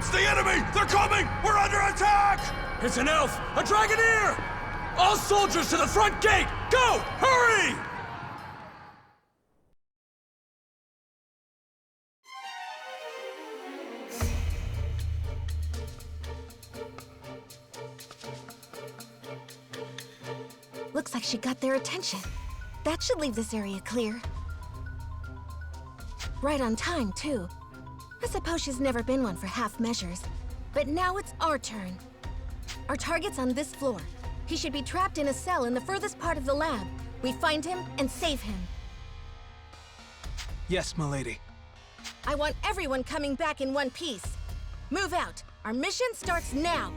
It's the enemy! They're coming! We're under attack! It's an elf! A dragoneer! All soldiers to the front gate! Go! Hurry! Looks like she got their attention. That should leave this area clear. Right on time, too. I suppose she's never been one for half measures. But now it's our turn. Our target's on this floor. He should be trapped in a cell in the furthest part of the lab. We find him and save him. Yes, milady. I want everyone coming back in one piece. Move out. Our mission starts now.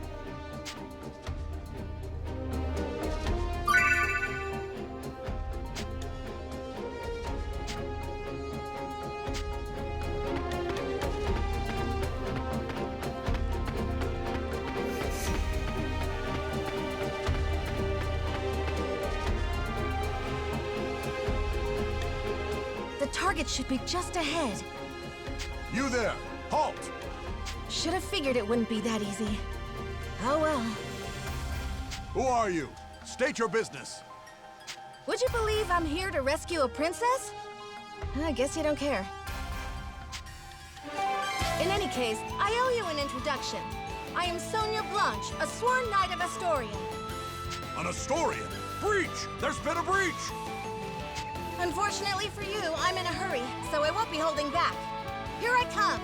The target should be just ahead. You there! Halt! Should have figured it wouldn't be that easy. Oh well. Who are you? State your business. Would you believe I'm here to rescue a princess? I guess you don't care. In any case, I owe you an introduction. I am Sonia Blanche, a sworn knight of Astoria. An Astorian! Breach! There's been a breach! Unfortunately for you, I'm in a hurry, so I won't be holding back. Here I come!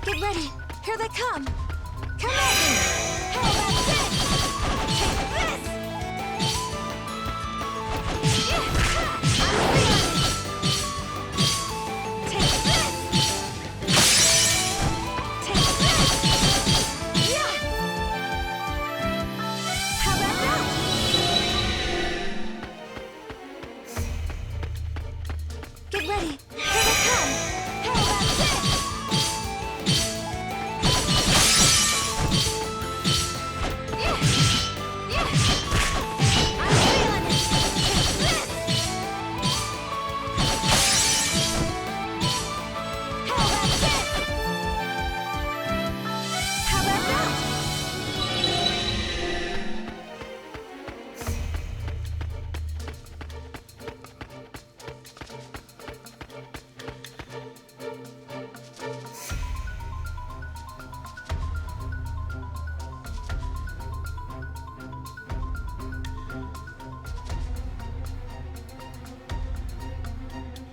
Get ready! Here they come! Come at me! How about this? Take this! Yeah! Ha! I'm free on it! Take this! Take this! Yeah! How about that? Get ready! Here they come! How about this?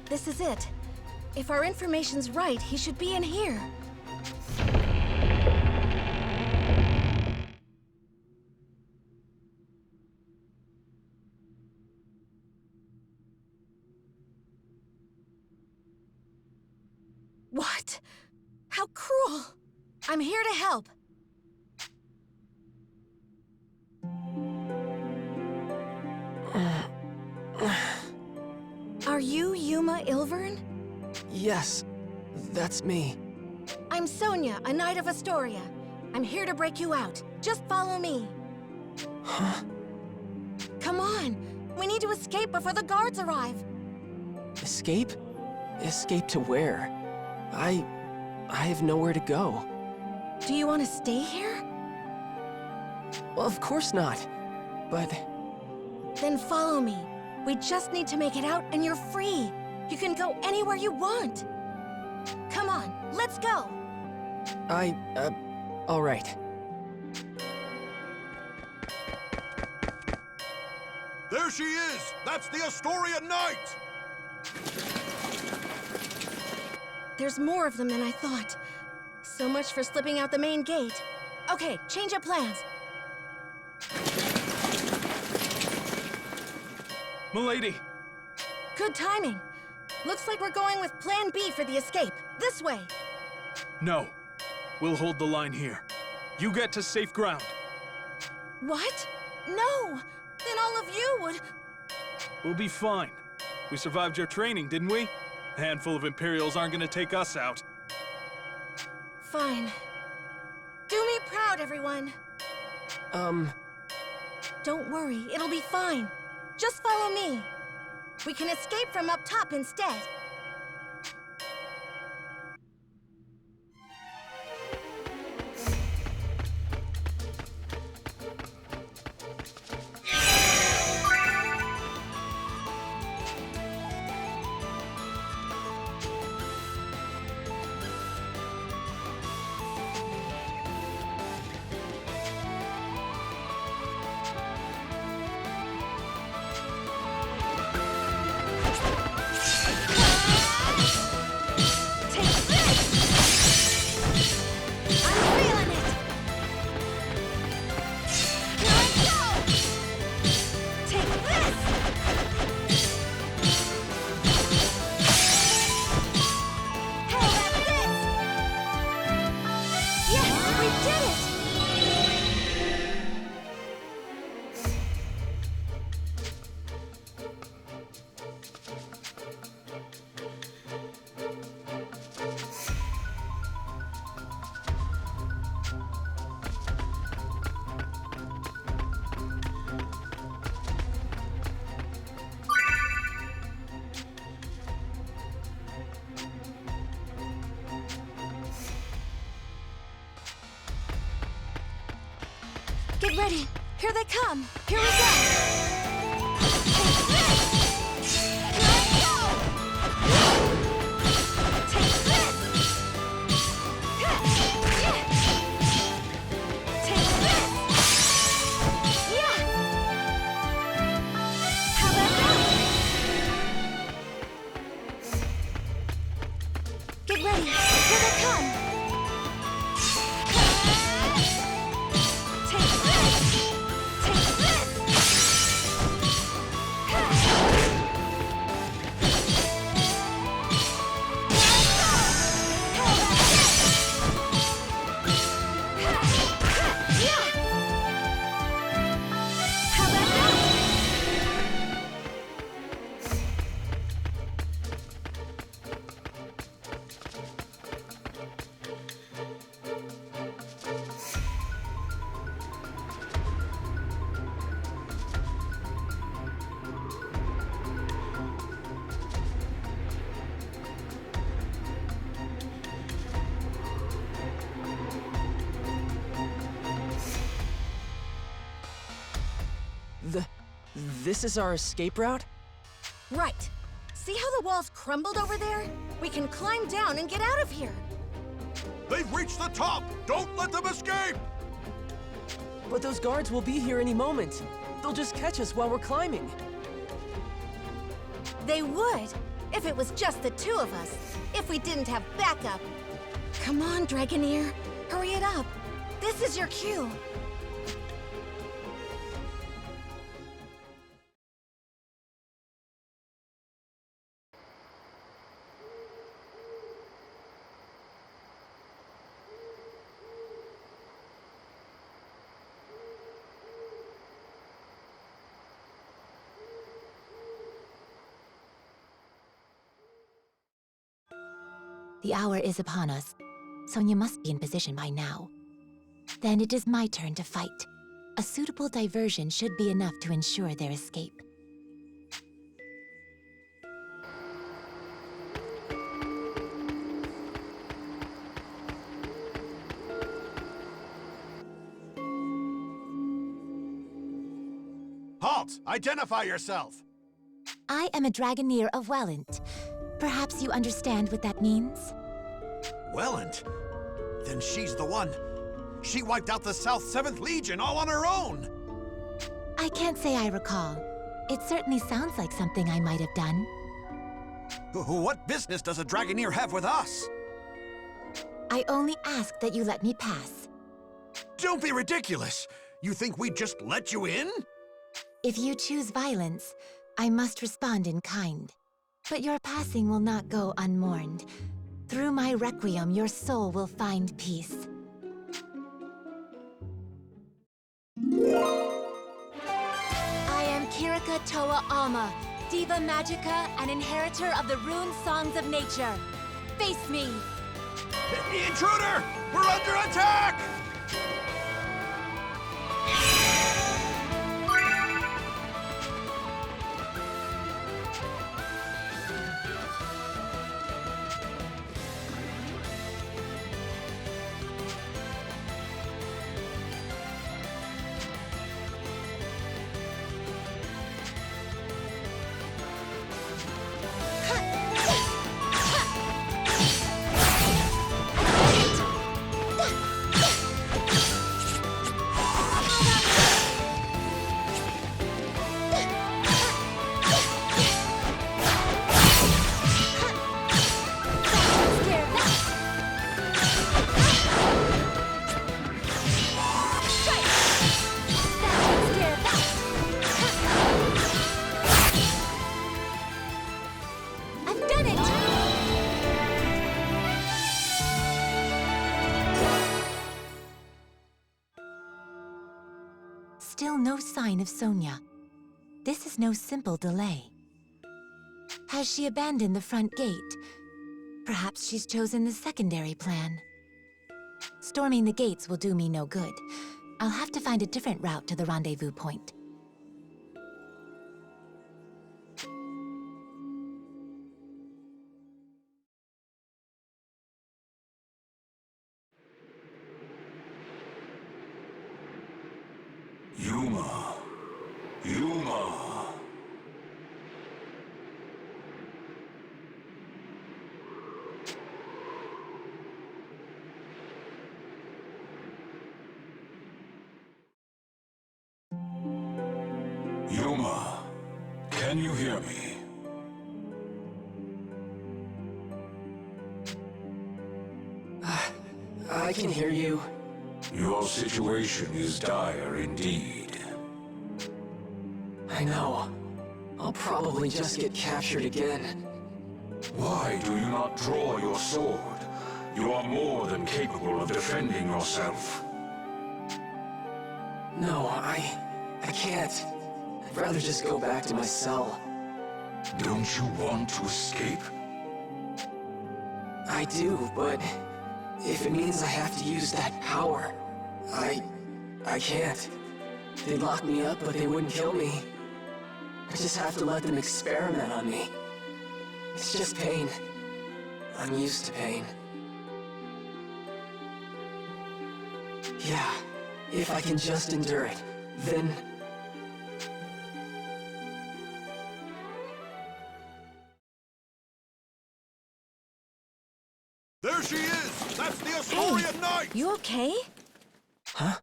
This is it. If our information's right, he should be in here. What? How cruel! I'm here to help. Are you Yuma Ilvern? Yes, that's me. I'm Sonia, a knight of Astoria. I'm here to break you out. Just follow me. Huh? Come on. We need to escape before the guards arrive. Escape? Escape to where? I have nowhere to go. Do you want to stay here? Well, of course not. But Then follow me. We just need to make it out and you're free. You can go anywhere you want. Come on, let's go. all right. There she is! That's the Astoria Knight! There's more of them than I thought. So much for slipping out the main gate. Okay, change of plans. Milady! Good timing. Looks like we're going with Plan B for the escape. This way. No. We'll hold the line here. You get to safe ground. What? No! Then all of you would... We'll be fine. We survived your training, didn't we? A handful of Imperials aren't gonna take us out. Fine. Do me proud, everyone. Don't worry, it'll be fine. Just follow me. We can escape from up top instead. Get ready. Here they come. Here we go. Take this. Let's go. Take this. Take this. Yeah. How about that? Get ready. Here they come. This is our escape route? Right. See how the walls crumbled over there? We can climb down and get out of here. They've reached the top! Don't let them escape! But those guards will be here any moment. They'll just catch us while we're climbing. They would, if it was just the two of us. If we didn't have backup. Come on, Dragoneer. Hurry it up. This is your cue. The hour is upon us. Sonia must be in position by now. Then it is my turn to fight. A suitable diversion should be enough to ensure their escape. Geralt, identify yourself! I am a Dragoneer of Welland. Perhaps you understand what that means? Welland? Then she's the one. She wiped out the South 7th Legion all on her own! I can't say I recall. It certainly sounds like something I might have done. What business does a Dragoneer have with us? I only ask that you let me pass. Don't be ridiculous! You think we'd just let you in? If you choose violence, I must respond in kind. But your passing will not go unmourned. Through my requiem, your soul will find peace. I am Kirika Toa Alma, Diva Magica and inheritor of the rune songs of nature. Face me! Intruder! We're under attack! Still no sign of Sonia. This is no simple delay. Has she abandoned the front gate? Perhaps she's chosen the secondary plan. Storming the gates will do me no good. I'll have to find a different route to the rendezvous point. Yuma! Yuma, can you hear me? I can hear you. Your situation is dire indeed. I know. I'll probably just get captured again. Why do you not draw your sword? You are more than capable of defending yourself. No, I can't. I'd rather just go back to my cell. Don't you want to escape? I do, but if it means I have to use that power, I can't. They'd lock me up, but they wouldn't kill me. I just have to let them experiment on me. It's just pain. I'm used to pain. Yeah, if I can just endure it, then... There she is! That's the Asturian Knight! You okay? Huh?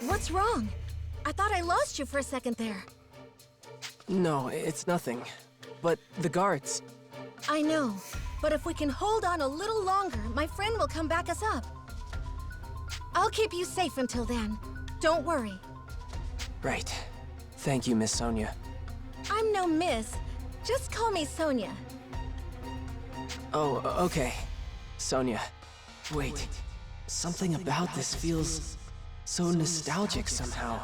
What's wrong? I thought I lost you for a second there. No, it's nothing. But the guards... I know, but if we can hold on a little longer, my friend will come back us up. I'll keep you safe until then. Don't worry. Right. Thank you, Miss Sonia. I'm no miss. Just call me Sonia. Oh, okay. Sonia. Wait. Something about this feels so nostalgic somehow.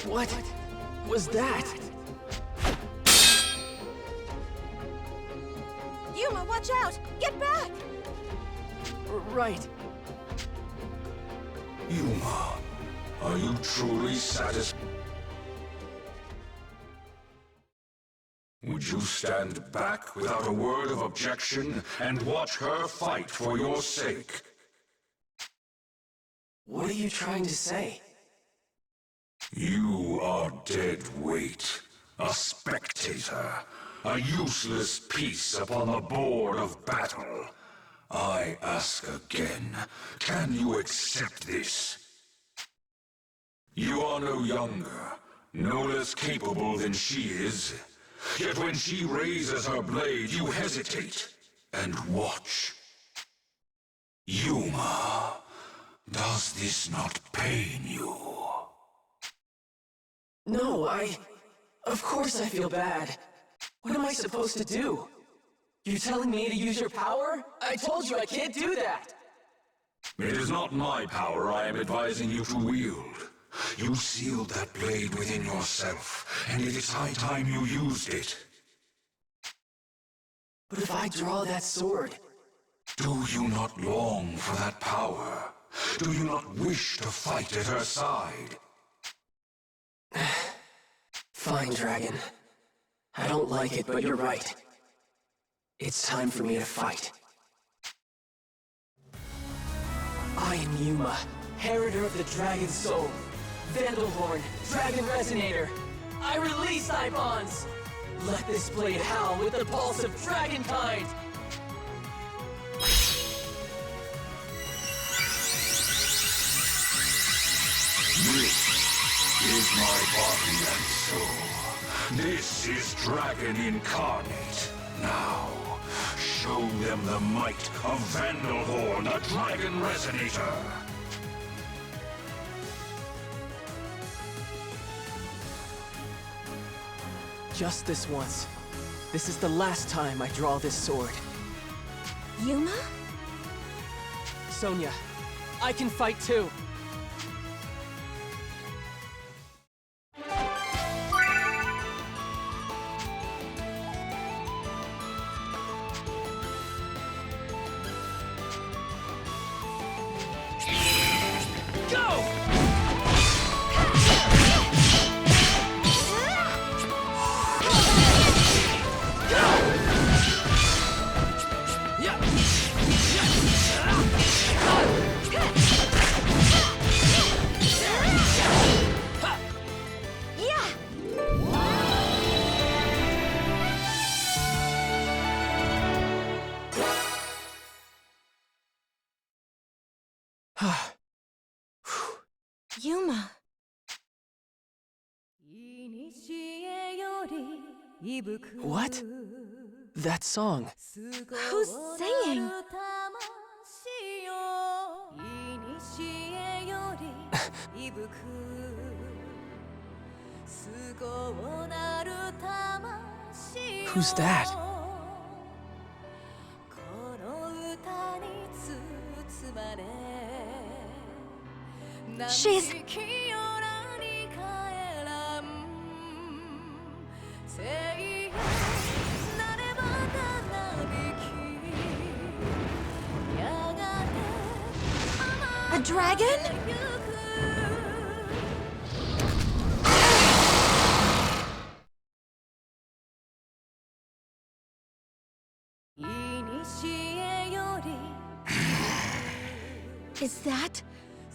What was that? Yuma, watch out! Get back! Right. Yuma, are you truly satisfied? Would you stand back without a word of objection and watch her fight for your sake? What are you trying to say? You are dead weight, a spectator, a useless piece upon the board of battle. I ask again, can you accept this? You are no younger, no less capable than she is. Yet when she raises her blade, you hesitate and watch. Yuma, does this not pain you? No, Of course I feel bad. What am I supposed to do? You telling me to use your power? I told you I can't do that! It is not my power I am advising you to wield. You sealed that blade within yourself, and it is high time you used it. But if I draw that sword... Do you not long for that power? Do you not wish to fight at her side? Fine, Dragon. I don't like it, but you're right. It's time for me to fight. I am Yuma, Heriter of the Dragon Soul. Vandalhorn, Dragon Resonator. I release thy bonds! Let this blade howl with the pulse of dragonkind! This is my body and soul. This is Dragon Incarnate. Now, show them the might of Vandalhorn, the Dragon Resonator. Just this once. This is the last time I draw this sword. Yuma? Sonya, I can fight too. Yuma. What? That song. Who's singing? Who's that? She's... a dragon? Is that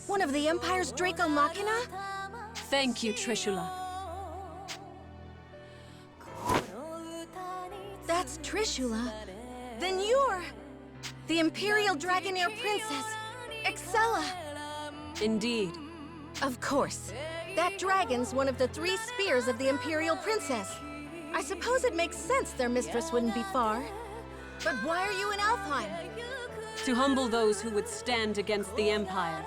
one of the Empire's Draco Machina? Thank you, Trishula. That's Trishula. Then you're the Imperial Dragonair Princess, Excella. Indeed. Of course. That dragon's one of the 3 spears of the Imperial Princess. I suppose it makes sense their mistress wouldn't be far. But why are you in Alfheim? To humble those who would stand against the Empire,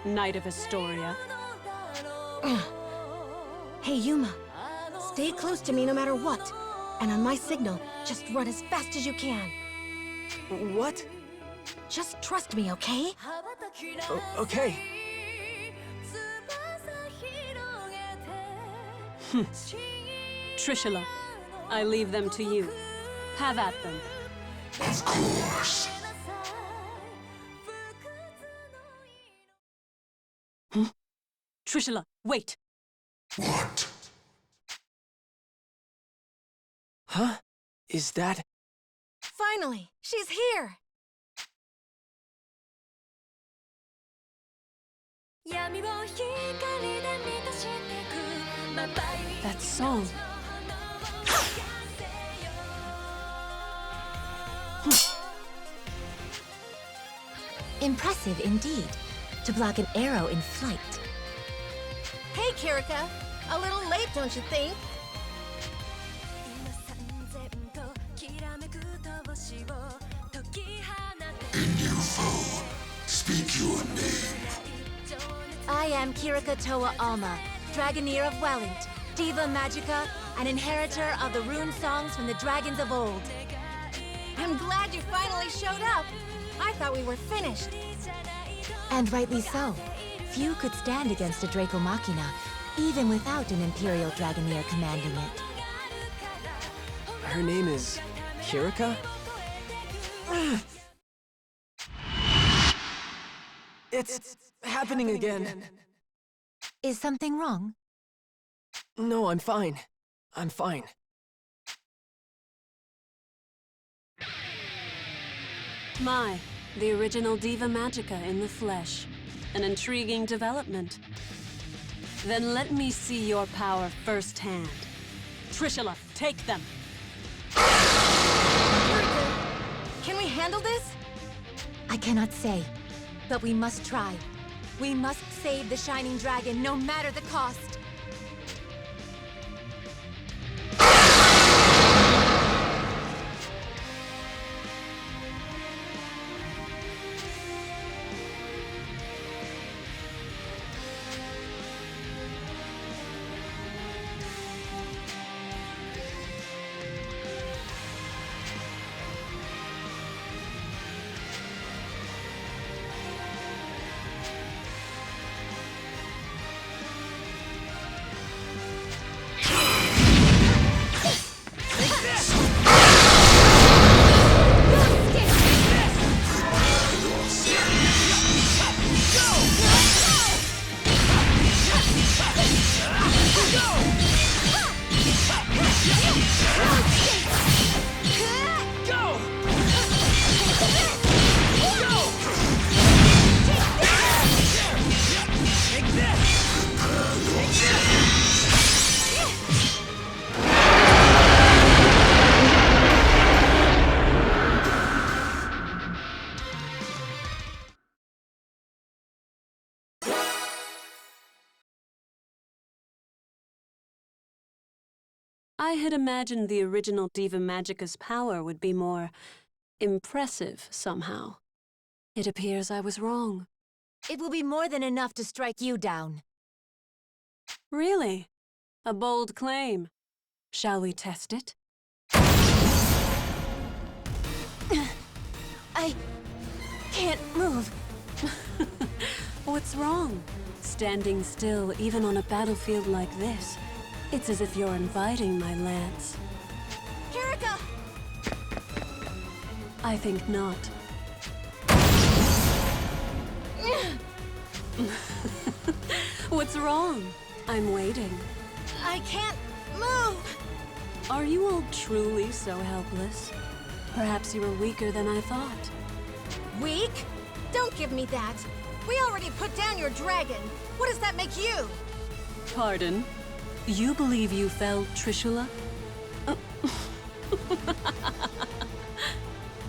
Knight of Astoria. Hey, Yuma. Stay close to me no matter what. And on my signal, just run as fast as you can. What? Just trust me, okay? Okay. Trishula, I leave them to you. Have at them. Of course. Trishula, wait! What? Huh? Is that... Finally, she's here! That song. Impressive indeed, to block an arrow in flight. Hey, Kirika! A little late, don't you think? New foe, speak your name. I am Kirika Toa Alma, Dragoneer of Welland, Diva Magica, and inheritor of the rune songs from the dragons of old. I'm glad you finally showed up. I thought we were finished. And rightly so. Few could stand against a Draco Machina, even without an Imperial Dragoneer commanding it. Her name is... Kirika? It's happening again. Is something wrong? No, I'm fine. I'm fine. My, the original Diva Magica in the flesh. An intriguing development. Then let me see your power firsthand. Trishula, take them! Kirika, can we handle this? I cannot say, but we must try. We must save the Shining Dragon, no matter the cost. I had imagined the original Diva Magica's power would be more impressive somehow. It appears I was wrong. It will be more than enough to strike you down. Really? A bold claim. Shall we test it? I can't move. What's wrong? Standing still, even on a battlefield like this. It's as if you're inviting my lance. Kirika! I think not. What's wrong? I'm waiting. I can't move! Are you all truly so helpless? Perhaps you were weaker than I thought. Weak? Don't give me that. We already put down your dragon. What does that make you? Pardon? You believe you felled Trishula?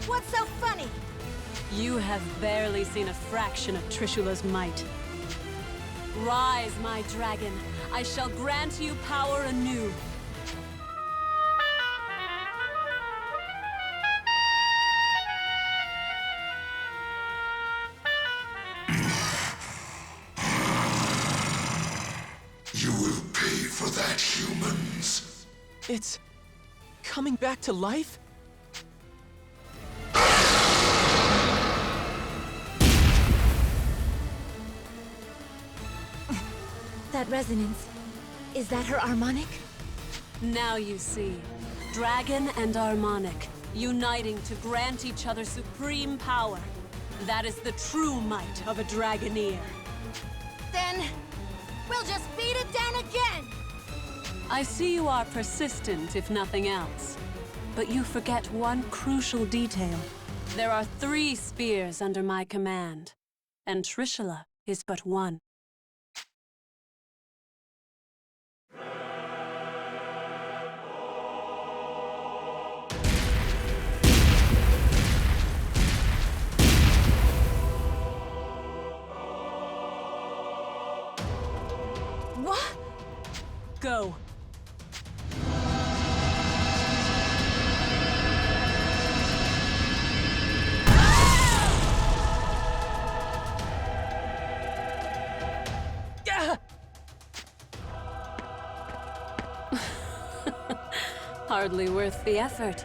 What's so funny? You have barely seen a fraction of Trishula's might. Rise, my dragon. I shall grant you power anew. You will pay for that, humans. It's... coming back to life? That resonance, is that her harmonic? Now you see. Dragon and Harmonic, uniting to grant each other supreme power. That is the true might of a Dragoneer. Then, we'll just beat it down again! I see you are persistent, if nothing else. But you forget one crucial detail. There are 3 spears under my command, and Trishula is but one. What? Go. Hardly worth the effort.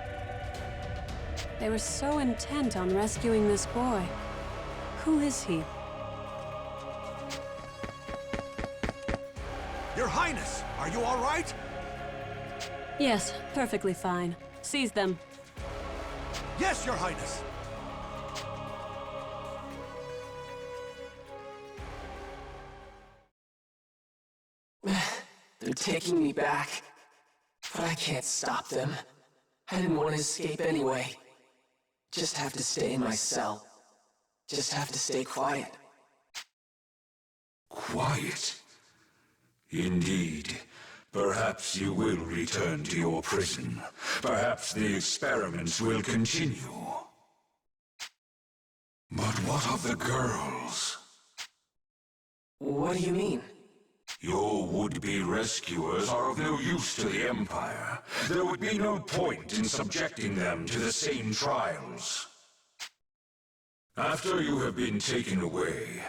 They were so intent on rescuing this boy. Who is he? Your Highness, are you all right? Yes, perfectly fine. Seize them. Yes, Your Highness. They're taking me back. But I can't stop them. I didn't want to escape anyway. Just have to stay in my cell. Just have to stay quiet. Quiet? Indeed. Perhaps you will return to your prison. Perhaps the experiments will continue. But what of the girls? What do you mean? Your would-be rescuers are of no use to the Empire. There would be no point in subjecting them to the same trials. After you have been taken away,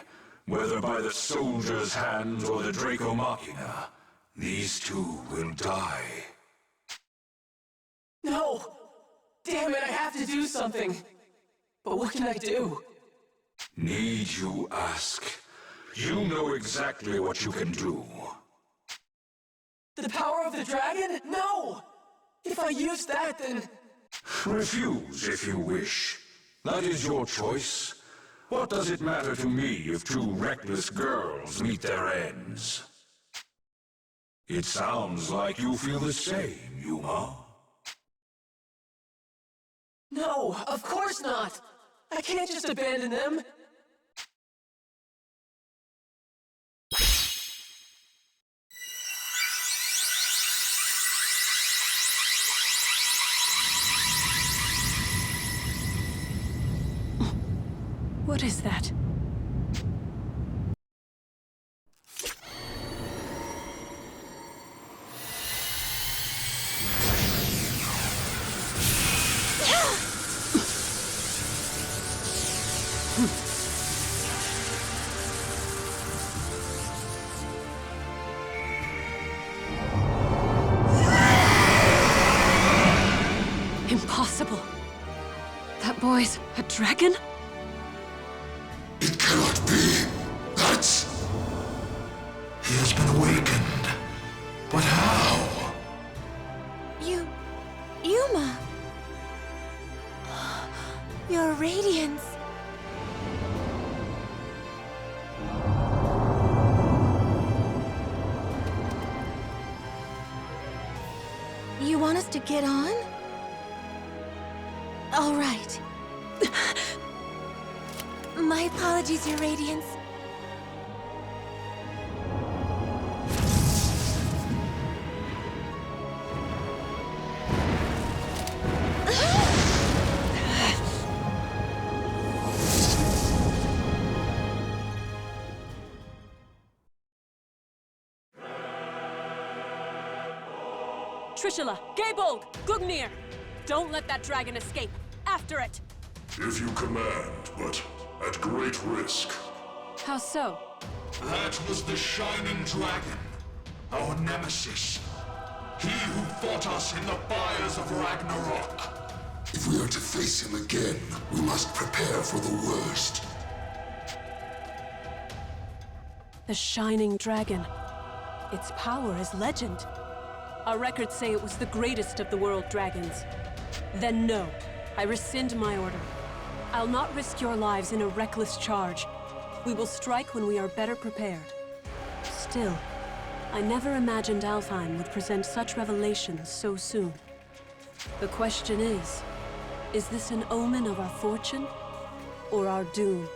whether by the soldier's hand or the Draco Machina, these two will die. No! Damn it, I have to do something! But what can I do? Need you ask? You know exactly what you can do. The power of the dragon? No! If I use that, then... Refuse if you wish. That is your choice. What does it matter to me if 2 reckless girls meet their ends? It sounds like you feel the same, Yuma. No, of course not! I can't just abandon them! What is that? Impossible. That boy's a dragon? It cannot be. That's... He has been awakened. But how? Yuma! Your radiance. You want us to get on? All right. My apologies, Your Radiance. Trishula, Gaybold, Gugnir! Don't let that dragon escape. After it! If you command, but at great risk. How so? That was the Shining Dragon, our nemesis. He who fought us in the fires of Ragnarok. If we are to face him again, we must prepare for the worst. The Shining Dragon. Its power is legend. Our records say it was the greatest of the world dragons. Then no, I rescind my order. I'll not risk your lives in a reckless charge. We will strike when we are better prepared. Still, I never imagined Alfheim would present such revelations so soon. The question is this an omen of our fortune or our doom?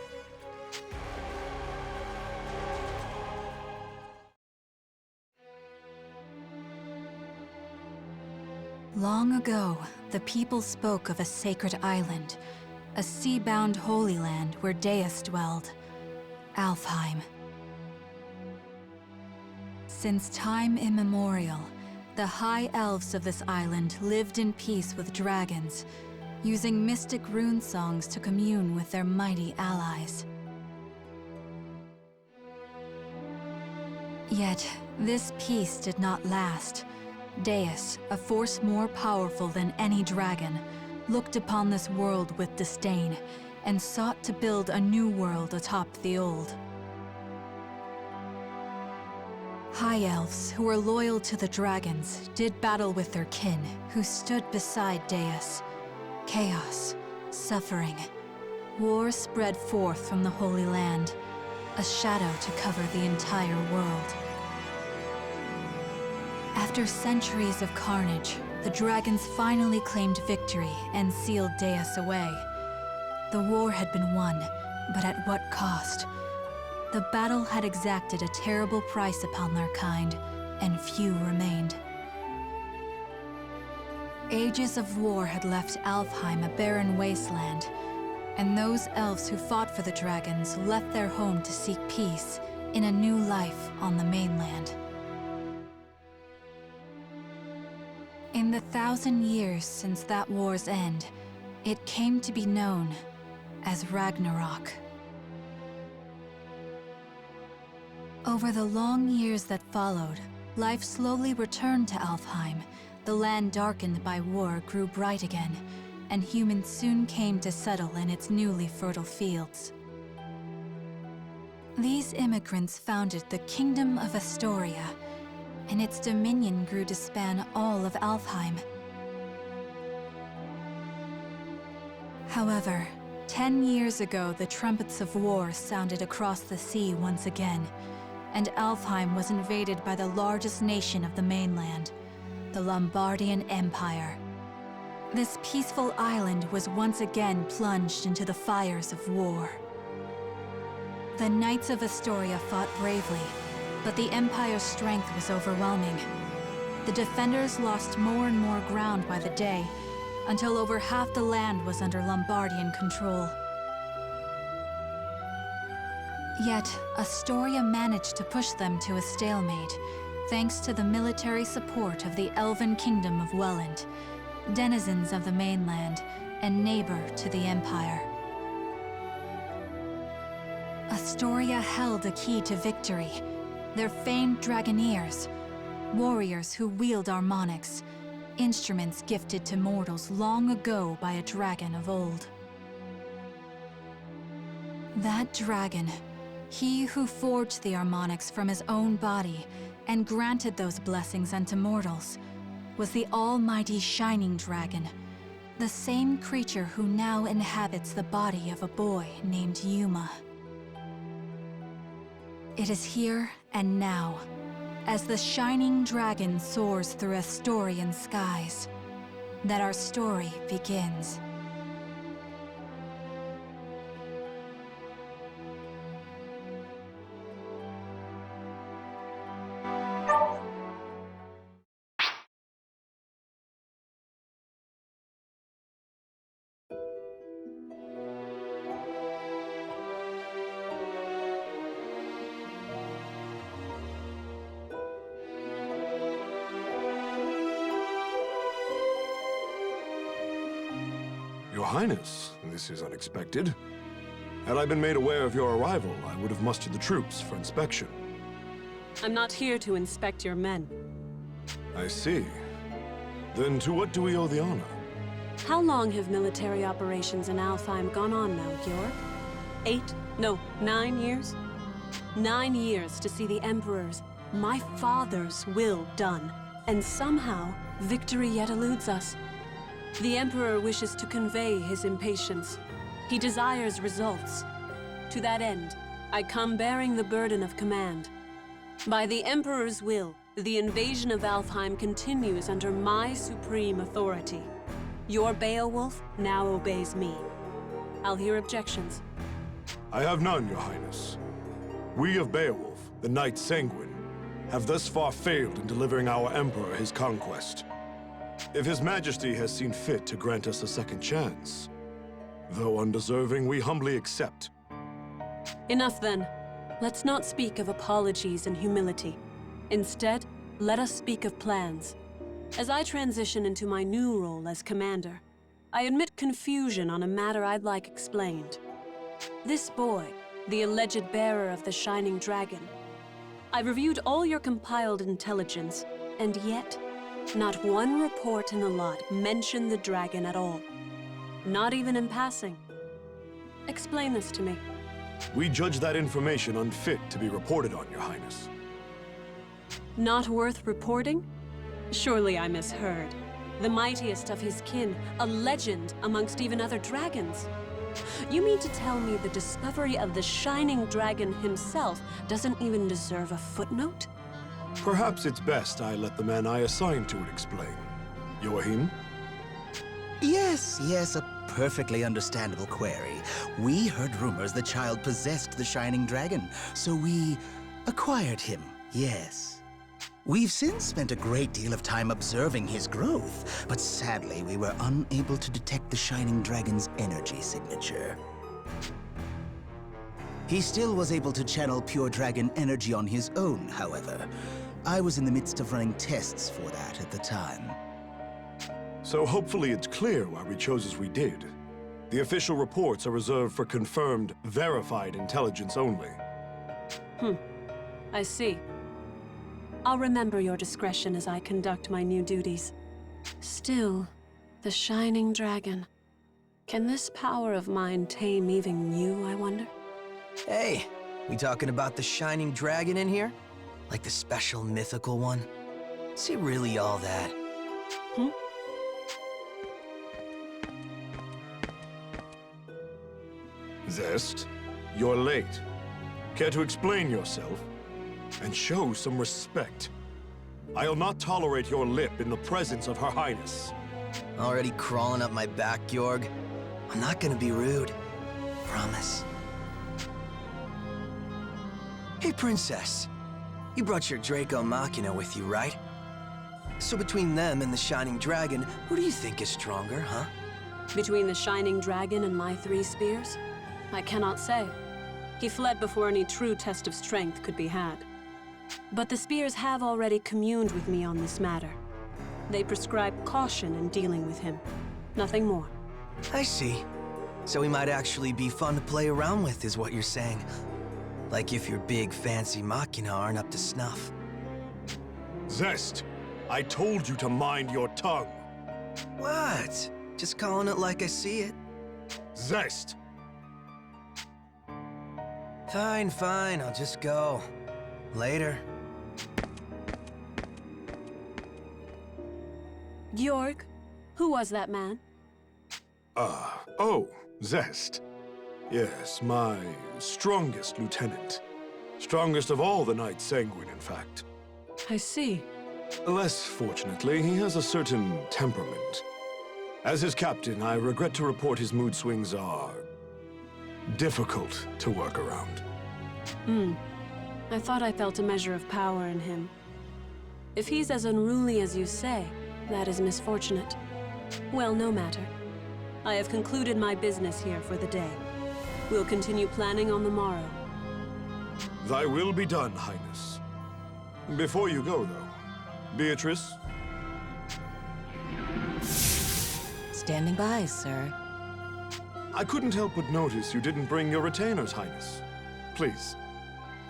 Long ago, the people spoke of a sacred island, a sea-bound holy land where Deus dwelled, Alfheim. Since time immemorial, the high elves of this island lived in peace with dragons, using mystic rune songs to commune with their mighty allies. Yet, this peace did not last. Deus, a force more powerful than any dragon, looked upon this world with disdain and sought to build a new world atop the old. High elves, who were loyal to the dragons, did battle with their kin, who stood beside Deus. Chaos, suffering, war spread forth from the Holy Land, a shadow to cover the entire world. After centuries of carnage, the dragons finally claimed victory and sealed Deus away. The war had been won, but at what cost? The battle had exacted a terrible price upon their kind, and few remained. Ages of war had left Alfheim a barren wasteland, and those elves who fought for the dragons left their home to seek peace in a new life on the mainland. In the 1,000 years since that war's end, it came to be known as Ragnarok. Over the long years that followed, life slowly returned to Alfheim. The land darkened by war grew bright again, and humans soon came to settle in its newly fertile fields. These immigrants founded the Kingdom of Astoria, and its dominion grew to span all of Alfheim. However, 10 years ago, the trumpets of war sounded across the sea once again, and Alfheim was invaded by the largest nation of the mainland, the Lombardian Empire. This peaceful island was once again plunged into the fires of war. The Knights of Astoria fought bravely, but the Empire's strength was overwhelming. The defenders lost more and more ground by the day, until over half the land was under Lombardian control. Yet, Astoria managed to push them to a stalemate, thanks to the military support of the Elven Kingdom of Welland, denizens of the mainland, and neighbor to the Empire. Astoria held a key to victory: their famed Dragoneers, warriors who wield harmonics, instruments gifted to mortals long ago by a dragon of old. That dragon, he who forged the harmonics from his own body and granted those blessings unto mortals, was the almighty Shining Dragon, the same creature who now inhabits the body of a boy named Yuma. It is here and now, as the Shining Dragon soars through Astorian skies, that our story begins. Your Highness, this is unexpected. Had I been made aware of your arrival, I would have mustered the troops for inspection. I'm not here to inspect your men. I see. Then to what do we owe the honor? How long have military operations in Alfheim gone on now, Gjorg? 8? No, 9 years? 9 years to see the Emperor's, my father's will done. And somehow, victory yet eludes us. The Emperor wishes to convey his impatience. He desires results. To that end, I come bearing the burden of command. By the Emperor's will, the invasion of Alfheim continues under my supreme authority. Your Beowulf now obeys me. I'll hear objections. I have none, Your Highness. We of Beowulf, the Knight Sanguine, have thus far failed in delivering our Emperor his conquest. If His Majesty has seen fit to grant us a second chance, though undeserving, we humbly accept. Enough then. Let's not speak of apologies and humility. Instead, let us speak of plans. As I transition into my new role as commander, I admit confusion on a matter I'd like explained. This boy, the alleged bearer of the Shining Dragon. I've reviewed all your compiled intelligence, and yet, not one report in the lot mentioned the dragon at all. Not even in passing. Explain this to me. We judge that information unfit to be reported on, Your Highness. Not worth reporting? Surely I misheard. The mightiest of his kin, a legend amongst even other dragons. You mean to tell me the discovery of the Shining Dragon himself doesn't even deserve a footnote? Perhaps it's best I let the man I assigned to it explain. Joachim? Yes, a perfectly understandable query. We heard rumors the child possessed the Shining Dragon, so we acquired him, yes. We've since spent a great deal of time observing his growth, but sadly we were unable to detect the Shining Dragon's energy signature. He still was able to channel pure dragon energy on his own, however. I was in the midst of running tests for that at the time. So hopefully it's clear why we chose as we did. The official reports are reserved for confirmed, verified intelligence only. I see. I'll remember your discretion as I conduct my new duties. Still, the Shining Dragon. Can this power of mine tame even you, I wonder? Hey, we talking about the Shining Dragon in here? Like the special mythical one? Is it really all that? Zest, you're late. Care to explain yourself? And show some respect. I'll not tolerate your lip in the presence of Her Highness. Already crawling up my back, Jorg? I'm not gonna be rude. Promise. Hey, Princess. You brought your Draco Machina with you, right? So between them and the Shining Dragon, who do you think is stronger, huh? Between the Shining Dragon and my 3 spears? I cannot say. He fled before any true test of strength could be had. But the spears have already communed with me on this matter. They prescribe caution in dealing with him. Nothing more. I see. So he might actually be fun to play around with, is what you're saying. Like if your big fancy Machina aren't up to snuff. Zest, I told you to mind your tongue. What? Just calling it like I see it. Zest! Fine, I'll just go. Later. Jorg, who was that man? Oh, Zest. Yes, my strongest lieutenant. Strongest of all the Knights Sanguine, in fact. I see. Less fortunately, he has a certain temperament. As his captain, I regret to report his mood swings are difficult to work around. I thought I felt a measure of power in him. If he's as unruly as you say, that is misfortunate. Well, no matter. I have concluded my business here for the day. We'll continue planning on the morrow. Thy will be done, Highness. Before you go, though, Beatrice? Standing by, sir. I couldn't help but notice you didn't bring your retainers, Highness. Please,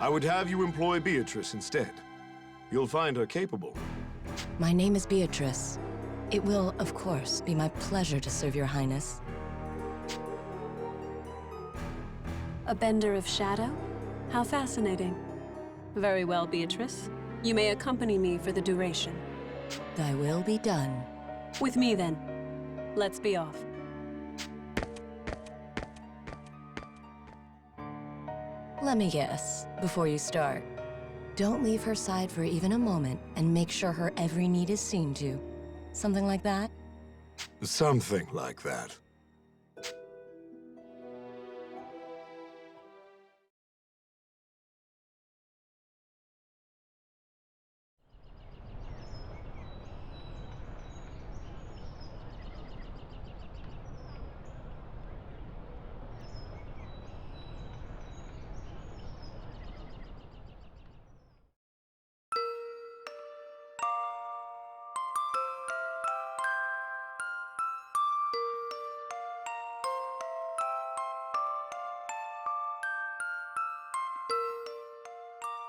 I would have you employ Beatrice instead. You'll find her capable. My name is Beatrice. It will, of course, be my pleasure to serve your highness. A bender of shadow? How fascinating. Very well, Beatrice. You may accompany me for the duration. Thy will be done. With me, then. Let's be off. Let me guess, before you start. Don't leave her side for even a moment, and make sure her every need is seen to. Something like that? Something like that.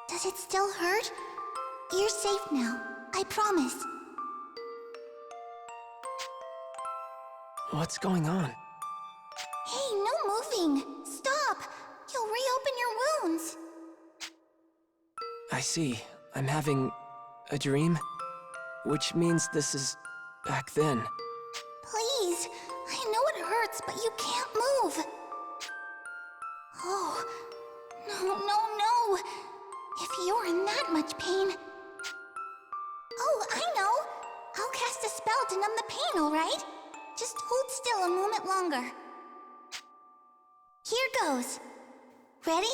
Does it still hurt? You're safe now. I promise. What's going on? Hey, no moving! Stop! You'll reopen your wounds! I see. I'm having a dream? Which means this is back then. Please! I know it hurts, but you can't move! Oh, no! If you're in that much pain... Oh, I know! I'll cast a spell to numb the pain, alright? Just hold still a moment longer. Here goes. Ready?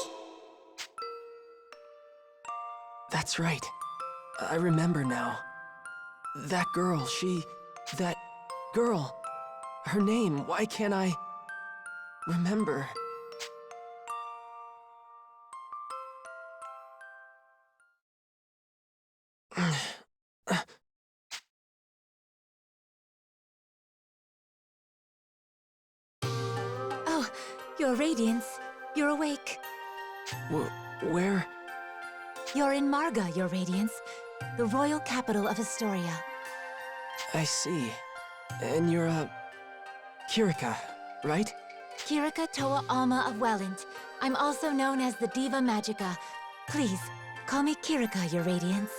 That's right. I remember now. That girl, that girl. Her name, why can't I remember? Oh, Your Radiance. You're awake. Where? You're in Marga, Your Radiance, the royal capital of Astoria. I see. And you're Kirika, right? Kirika Toa Alma of Welland. I'm also known as the Diva Magica. Please, call me Kirika, Your Radiance.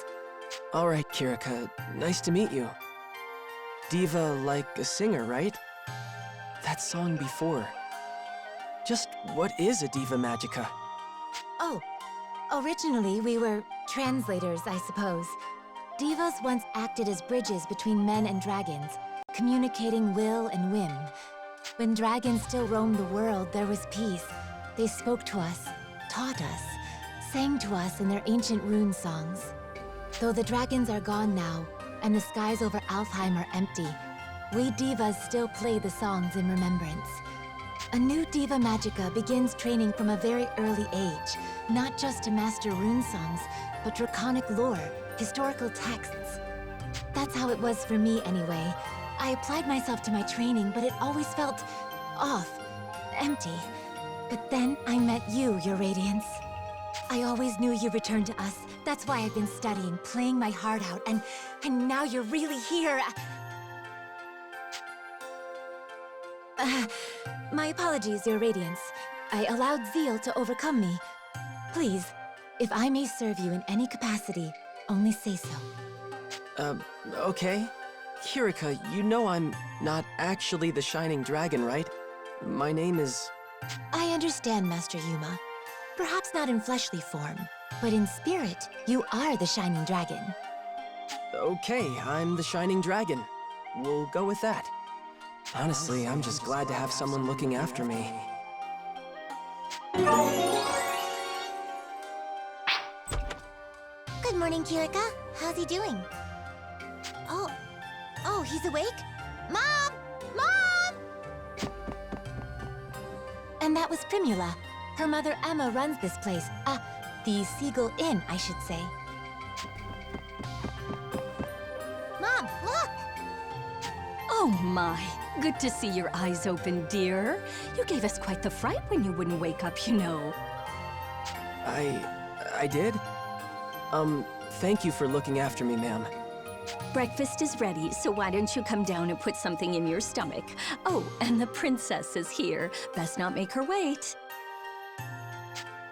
All right, Kirika. Nice to meet you. Diva like a singer, right? That song before. Just what is a Diva Magica? Oh, originally we were translators, I suppose. Divas once acted as bridges between men and dragons, communicating will and whim. When dragons still roamed the world, there was peace. They spoke to us, taught us, sang to us in their ancient rune songs. Though the dragons are gone now, and the skies over Alfheim are empty, we divas still play the songs in remembrance. A new Diva Magica begins training from a very early age, not just to master rune songs, but draconic lore, historical texts. That's how it was for me anyway. I applied myself to my training, but it always felt off, empty. But then I met you, Your Radiance. I always knew you returned to us. That's why I've been studying, playing my heart out, and now you're really here. My apologies, Your Radiance. I allowed zeal to overcome me. Please, if I may serve you in any capacity, only say so. Okay. Kirika, you know I'm not actually the Shining Dragon, right? My name is... I understand, Master Yuma. Perhaps not in fleshly form, but in spirit, you are the Shining Dragon. Okay, I'm the Shining Dragon. We'll go with that. Honestly, I'm just glad to have someone looking after me. Good morning, Kirika. How's he doing? Oh, he's awake? Mom! Mom! And that was Primula. Her mother Emma runs this place. The Seagull Inn, I should say. Mom, look! Oh my, good to see your eyes open, dear. You gave us quite the fright when you wouldn't wake up, you know. I did? Thank you for looking after me, ma'am. Breakfast is ready, so why don't you come down and put something in your stomach? Oh, and the princess is here. Best not make her wait.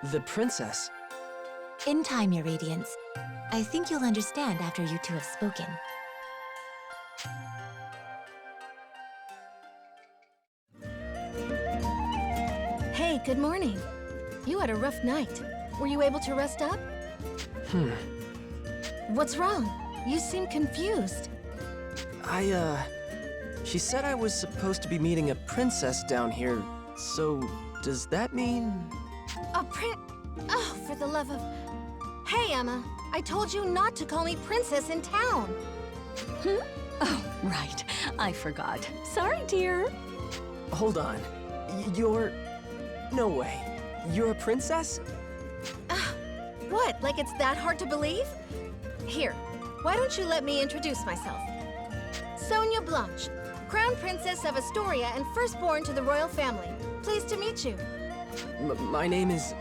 The princess? In time, Your Radiance. I think you'll understand after you two have spoken. Hey, good morning. You had a rough night. Were you able to rest up? What's wrong? You seem confused. She said I was supposed to be meeting a princess down here, so does that mean... Oh, for the love of... Hey, Emma, I told you not to call me princess in town. Oh, right. I forgot. Sorry, dear. Hold on. You're... No way. You're a princess? What, like it's that hard to believe? Here, why don't you let me introduce myself? Sonia Blanche, Crown Princess of Astoria and firstborn to the royal family. Pleased to meet you. My name is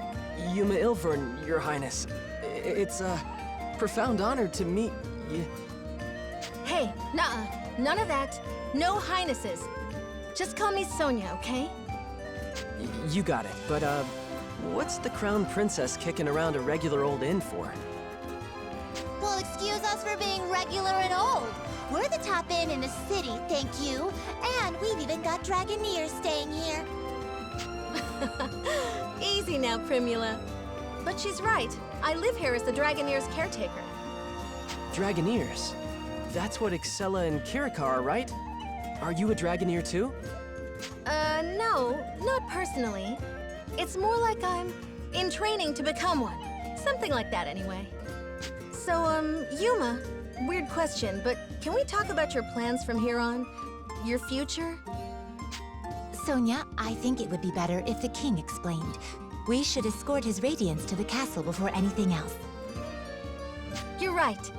Yuma Ilvern, Your Highness. It's a profound honor to meet you. Hey, nuh-uh. None of that. No highnesses. Just call me Sonia, okay? You got it, but what's the Crown Princess kicking around a regular old inn for? Well, excuse us for being regular and old. We're the top inn in the city, thank you. And we've even got Dragoneers staying here. Easy now, Primula. But she's right. I live here as the Dragoneers' caretaker. Dragoneers? That's what Excella and Kirika are, right? Are you a Dragoneer too? No, not personally. It's more like I'm in training to become one. Something like that, anyway. So, Yuma, weird question, but can we talk about your plans from here on? Your future? Sonia, I think it would be better if the king explained. We should escort his radiance to the castle before anything else. You're right.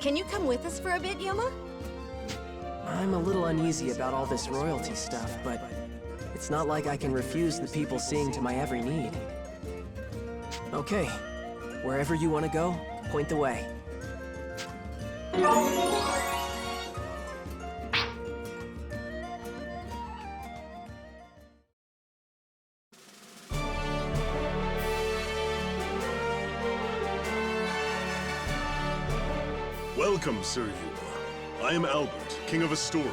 Can you come with us for a bit, Yuma? I'm a little uneasy about all this royalty stuff, but it's not like I can refuse the people seeing to my every need. Okay, wherever you want to go, point the way. Welcome, Sir Yuma. I am Albert, King of Astoria.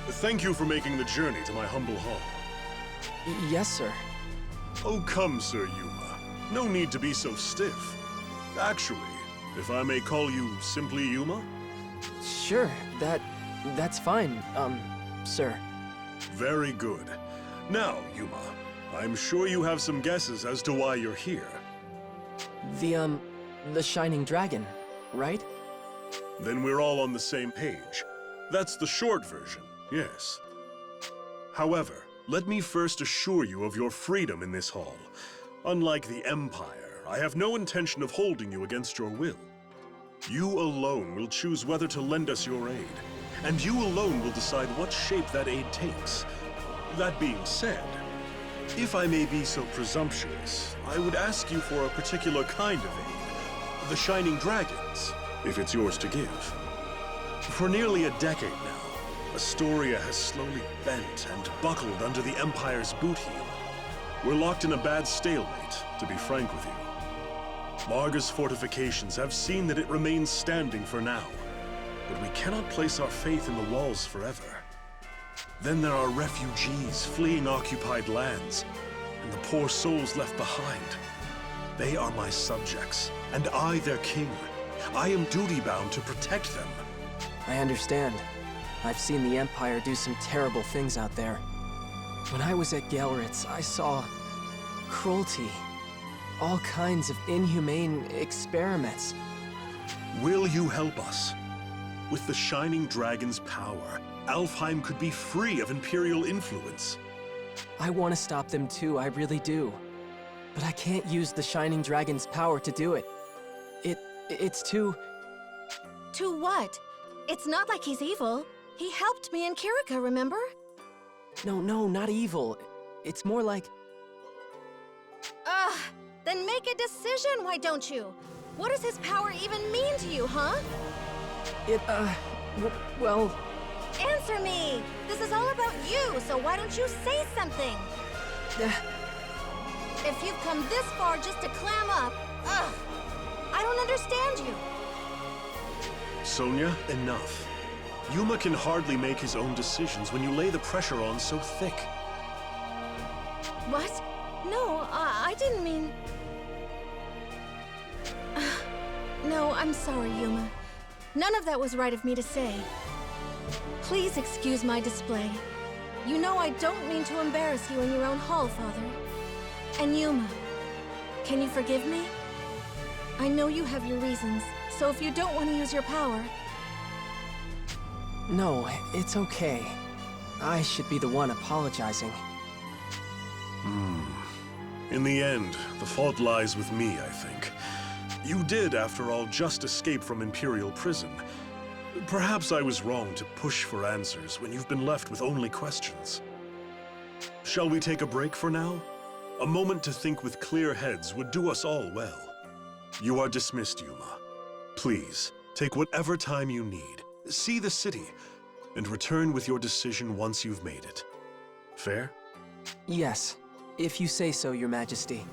Thank you for making the journey to my humble hall. Yes, sir. Oh, come, Sir Yuma. No need to be so stiff. Actually, if I may call you simply Yuma? Sure, that's fine, sir. Very good. Now, Yuma, I'm sure you have some guesses as to why you're here. The Shining Dragon, right? Then we're all on the same page. That's the short version, yes. However, let me first assure you of your freedom in this hall. Unlike the Empire, I have no intention of holding you against your will. You alone will choose whether to lend us your aid, and you alone will decide what shape that aid takes. That being said, if I may be so presumptuous, I would ask you for a particular kind of aid, the Shining Dragons, if it's yours to give. For nearly a decade now, Astoria has slowly bent and buckled under the Empire's boot heel. We're locked in a bad stalemate, to be frank with you. Marga's fortifications have seen that it remains standing for now, but we cannot place our faith in the walls forever. Then there are refugees fleeing occupied lands, and the poor souls left behind. They are my subjects, and I their king. I am duty-bound to protect them. I understand. I've seen the Empire do some terrible things out there. When I was at Gelritz, I saw cruelty. All kinds of inhumane experiments. Will you help us? With the Shining Dragon's power, Alfheim could be free of Imperial influence. I want to stop them too, I really do. But I can't use the Shining Dragon's power to do it. It's too... To what? It's not like he's evil. He helped me and Kirika, remember? No, not evil. It's more like... Then make a decision, why don't you? What does his power even mean to you, huh? well... Answer me! This is all about you, so why don't you say something? If you've come this far just to clam up, I don't understand you. Sonia, enough. Yuma can hardly make his own decisions when you lay the pressure on so thick. What? No, I didn't mean... No, I'm sorry, Yuma. None of that was right of me to say. Please excuse my display. You know I don't mean to embarrass you in your own hall, Father. And Yuma, can you forgive me? I know you have your reasons, so if you don't want to use your power... No, it's okay. I should be the one apologizing. In the end, the fault lies with me, I think. You did, after all, just escape from Imperial prison. Perhaps I was wrong to push for answers when you've been left with only questions. Shall we take a break for now? A moment to think with clear heads would do us all well. You are dismissed, Yuma. Please, take whatever time you need, see the city, and return with your decision once you've made it. Fair? Yes, if you say so, Your Majesty.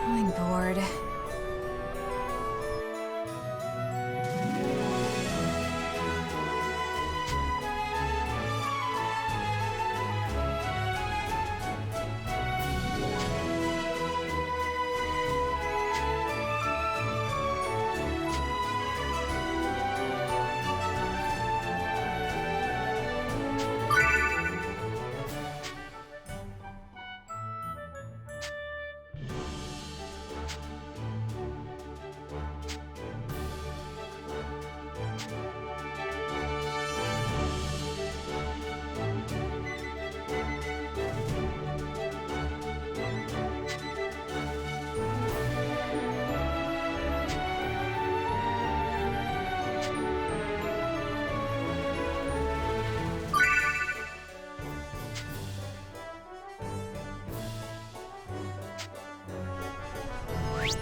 I'm bored.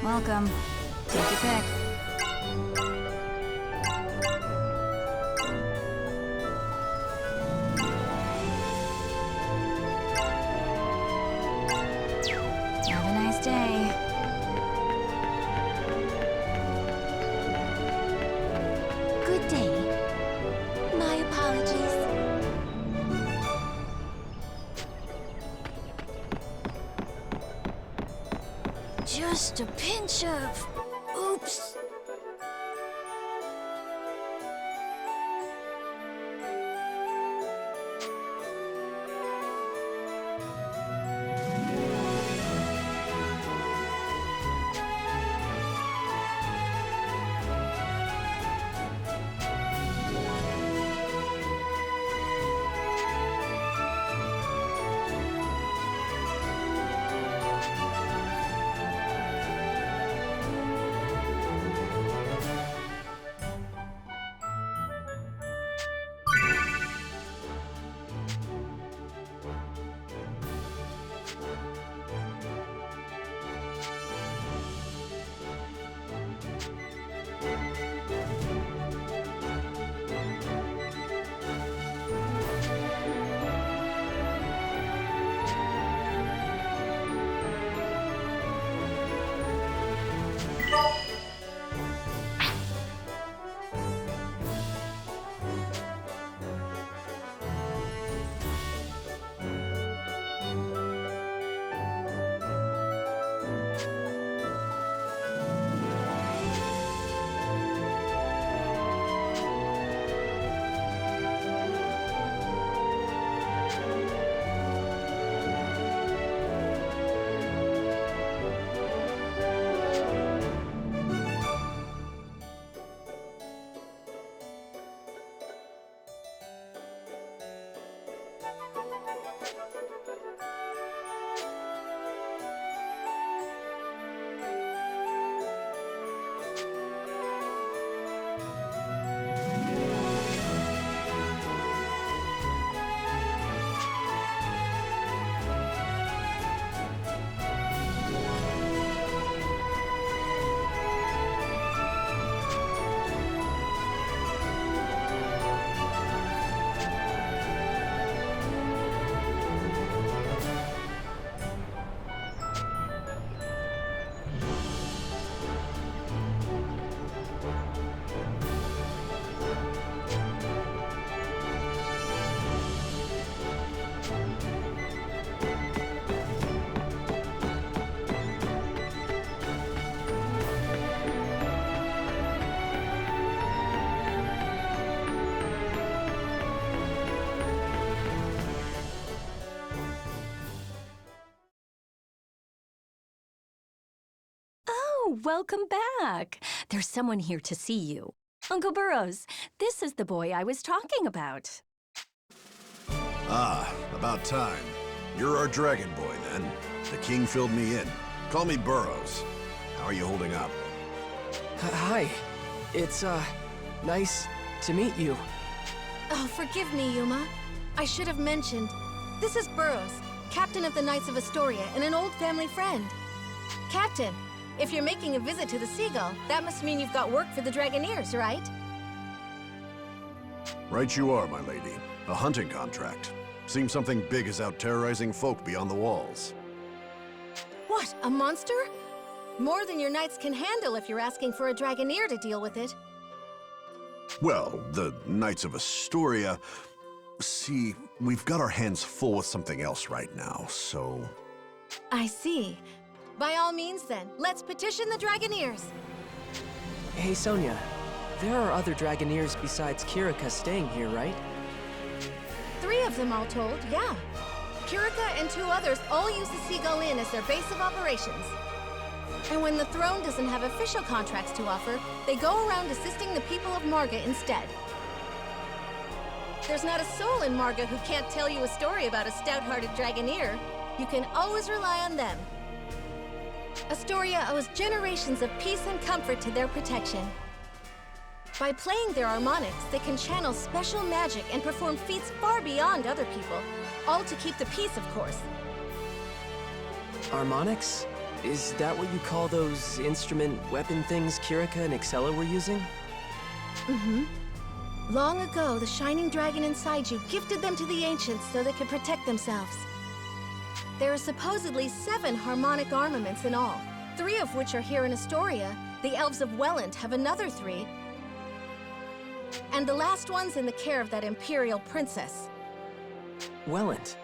Welcome. Take your pick. Have a nice day. Good day. My apologies. Just a pinch of... oops. Oh, welcome back. There's someone here to see you. Uncle Burrows, this is the boy I was talking about. Ah, about time. You're our dragon boy, then. The king filled me in. Call me Burrows. How are you holding up? Hi. It's, nice to meet you. Oh, forgive me, Yuma. I should have mentioned. This is Burrows, captain of the Knights of Astoria and an old family friend. Captain, if you're making a visit to the Seagull, that must mean you've got work for the Dragoneers, right? Right you are, my lady. A hunting contract. Seems something big is out terrorizing folk beyond the walls. What, a monster? More than your knights can handle if you're asking for a Dragoneer to deal with it. Well, the Knights of Astoria... See, we've got our hands full with something else right now, so... I see. By all means, then, let's petition the Dragoneers. Hey, Sonia. There are other Dragoneers besides Kirika staying here, right? 3 of them, all told, yeah. Kirika and 2 others all use the Seagull Inn as their base of operations. And when the throne doesn't have official contracts to offer, they go around assisting the people of Marga instead. There's not a soul in Marga who can't tell you a story about a stout-hearted Dragoneer. You can always rely on them. Astoria owes generations of peace and comfort to their protection. By playing their harmonics, they can channel special magic and perform feats far beyond other people, all to keep the peace, of course. Harmonics? Is that what you call those instrument weapon things Kirika and Excella were using? Mm-hmm. Long ago, the shining dragon inside you gifted them to the ancients so they could protect themselves. There are supposedly 7 harmonic armaments in all, 3 of which are here in Astoria. The elves of Welland have another 3. And the last one's in the care of that imperial princess. Welland?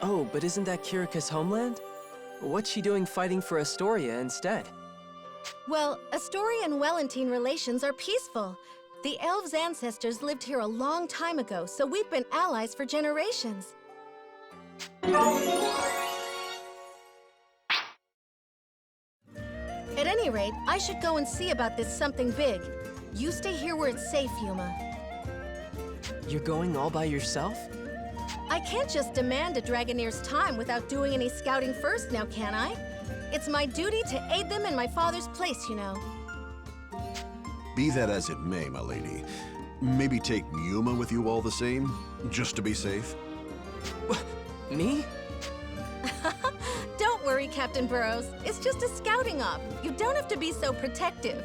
Oh, but isn't that Kirika's homeland? What's she doing fighting for Astoria instead? Well, Astoria and Wellentine relations are peaceful. The elves' ancestors lived here a long time ago, so we've been allies for generations. At any rate, I should go and see about this something big. You stay here where it's safe, Yuma. You're going all by yourself? I can't just demand a Dragoneer's time without doing any scouting first now, can I? It's my duty to aid them in my father's place, you know. Be that as it may, my lady. Maybe take Yuma with you all the same, just to be safe. Me? Don't worry, Captain Burrows. It's just a scouting op. You don't have to be so protective.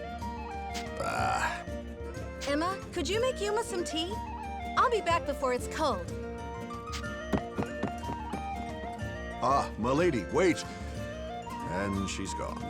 Emma, could you make Yuma some tea? I'll be back before it's cold. Ah, my lady, wait! And she's gone.